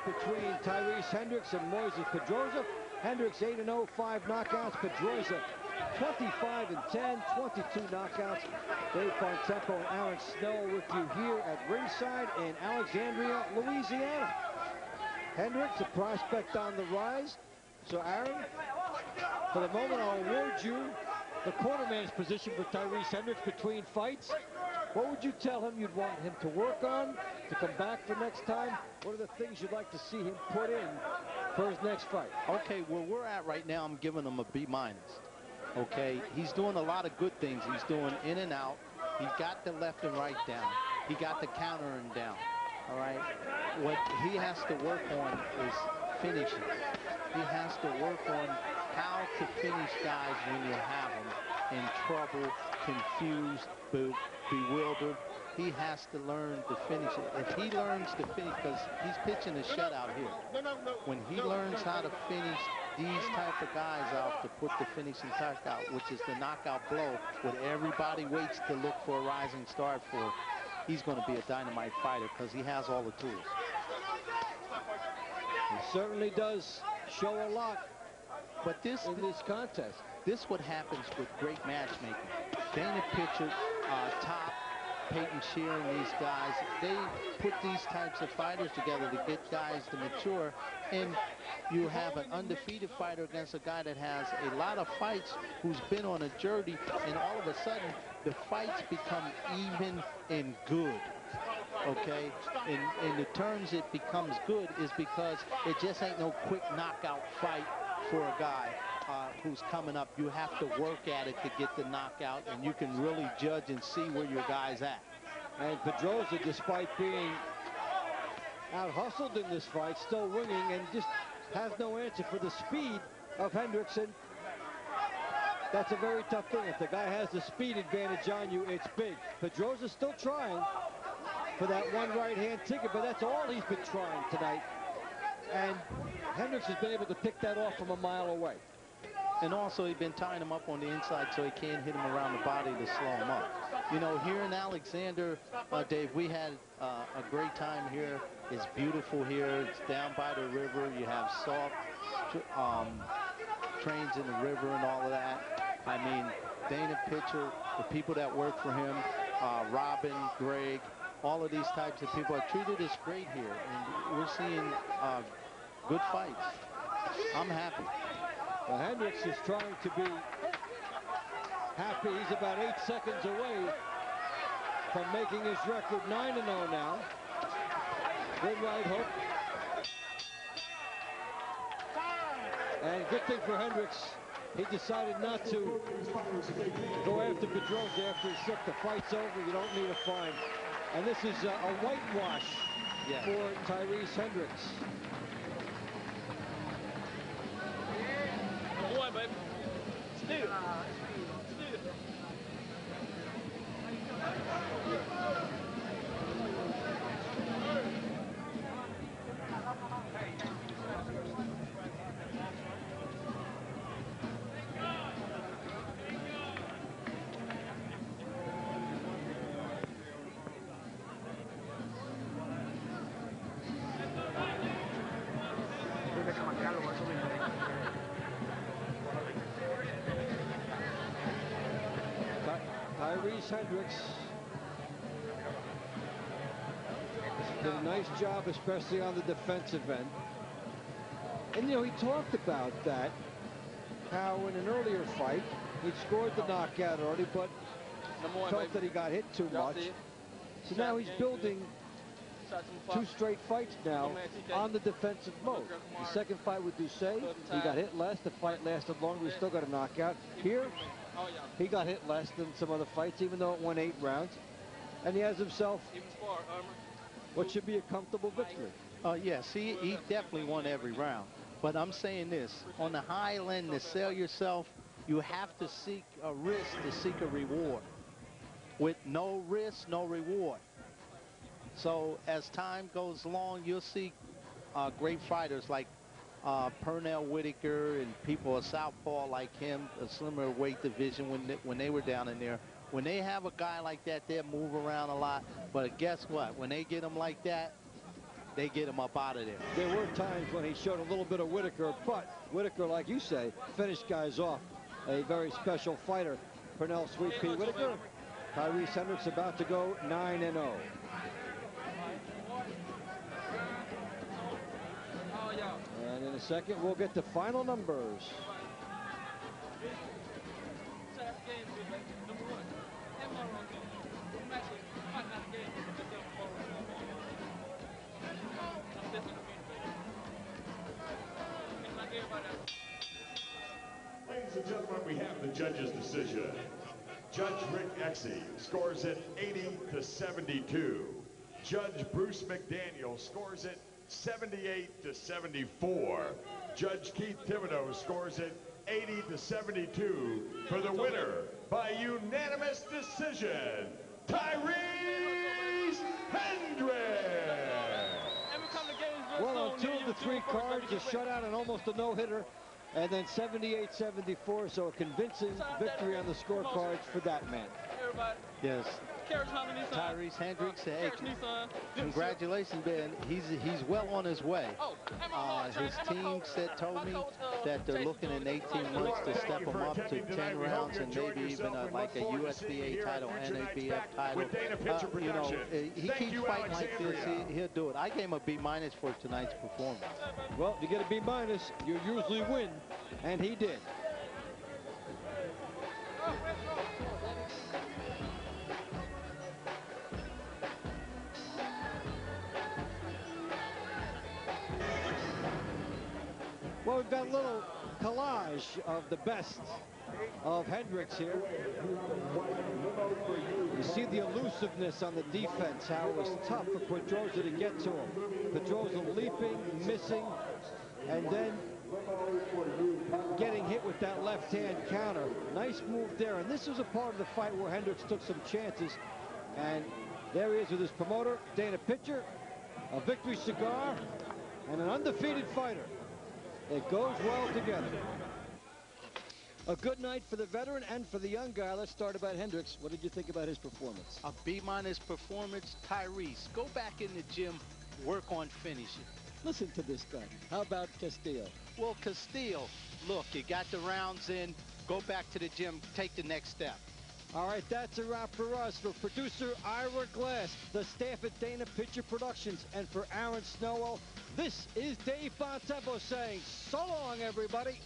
between Tyrese Hendrix and Moises Pedroza. Hendrix 8-0, 5 knockouts. Pedroza 25-10, 22 knockouts. Dave Fontempo and Aaron Snell with you here at ringside in Alexandria, Louisiana. Hendrix, a prospect on the rise. So Aaron, for the moment, I'll award you the cornerman's position for Tyrese Hendrix between fights. What would you tell him you'd want him to work on to come back for next time? What are the things you'd like to see him put in for his next fight? Okay, where we're at right now, I'm giving him a B-. Okay, he's doing a lot of good things. He's doing in and out. He got the left and right down. He got the countering down. All right. What he has to work on is finishing. He has to work on how to finish guys when you have them in trouble, confused, bewildered. He has to learn to finish it. If he learns to finish, because he's pitching a shutout here. When he learns how to finish these type of guys out, to put the finishing touch out, which is the knockout blow, what everybody waits to look for a rising start for, he's going to be a dynamite fighter because he has all the tools. He certainly does show a lot. But this contest. This what happens with great matchmaking. Dana Pitcher, Top, Peyton Sheeran, these guys, they put these types of fighters together to get guys to mature. And you have an undefeated fighter against a guy that has a lot of fights, who's been on a journey, and all of a sudden the fights become even and good. Okay, in the terms it becomes good is because it just ain't no quick knockout fight for a guy who's coming up. You have to work at it to get the knockout, and you can really judge and see where your guy's at. And Pedroza, despite being out-hustled in this fight, still winning and just has no answer for the speed of Hendrix. That's a very tough thing. If the guy has the speed advantage on you, it's big. Pedroza's still trying for that one right-hand ticket, but that's all he's been trying tonight. And Hendrix has been able to pick that off from a mile away. And also, he's been tying him up on the inside so he can't hit him around the body to slow him up. You know, here in Alexander, Dave, we had a great time here. It's beautiful here. It's down by the river. You have soft trains in the river and all of that. I mean, Dana Pitcher, the people that work for him, Robin, Greg, all of these types of people are treated as great here. And we're seeing good fights. I'm happy. Well, Hendrix is trying to be happy. He's about 8 seconds away from making his record 9-0 now. Good right hook. And good thing for Hendrix, he decided not to go after Pedroza after he said the fight's over. You don't need a fine. And this is a whitewash for Tyrese Hendrix. Boy, baby. Still. Tyrese Hendrix did a nice job, especially on the defensive end. And, you know, he talked about that, how in an earlier fight, he'd scored the knockout already, but felt that he got hit too much. So now he's building 2 straight fights now on the defensive mode. The second fight with Doucet, he got hit less. The fight lasted longer. He still got a knockout. Here, he got hit less than some other fights, even though it went 8 rounds. And he has himself what should be a comfortable victory. Yes, he definitely won every round. But I'm saying this, on the high end, to sell yourself, you have to seek a risk to seek a reward. With no risk, no reward. So as time goes along, you'll see great fighters like Pernell Whitaker and people of southpaw like him, a slimmer weight division when they were down in there. When they have a guy like that, they'll move around a lot. But guess what? When they get him like that, they get him up out of there. There were times when he showed a little bit of Whitaker, but Whitaker, like you say, finished guys off. A very special fighter, Pernell Sweet Pea Whitaker. Tyrese Hendrix about to go 9-0. And in a second, we'll get the final numbers. Ladies and gentlemen, we have the judge's decision. Judge Rick Exie scores it 80-72. Judge Bruce McDaniel scores it 78-74. Judge Keith Thibodeau scores it 80-72 for the winner by unanimous decision, Tyrese Hendrix. Well, on 2 of the 3 cards, a shutout and almost a no-hitter. And then 78-74, so a convincing victory on the scorecards for that man. Yes. Tyrese Hendrix, hey, congratulations, man. He's well on his way. His team told me that they're looking in 18 months to step him up to 10 rounds and maybe even like a USBA title, NABF title. You know, he keeps fighting like this, he'll do it. I gave him a B- for tonight's performance. Well, you get a B-, you usually win, and he did. Well, we've got a little collage of the best of Hendrix here. You see the elusiveness on the defense, how it was tough for Pedroza to get to him. Pedroza leaping, missing, and then getting hit with that left-hand counter. Nice move there, and this was a part of the fight where Hendrix took some chances. And there he is with his promoter, Dana Pitcher, a victory cigar, and an undefeated fighter. It goes well together. A good night for the veteran and for the young guy. Let's start about Hendrix. What did you think about his performance? A B- performance. Tyrese, go back in the gym, work on finishing. Listen to this guy. How about Castillo? Well, Castillo, look, you got the rounds in. Go back to the gym. Take the next step. All right, that's a wrap for us. For producer Ira Glass, the staff at Dana Pitcher Productions, and for Aaron Snowell, this is Dave Fontempo saying so long, everybody.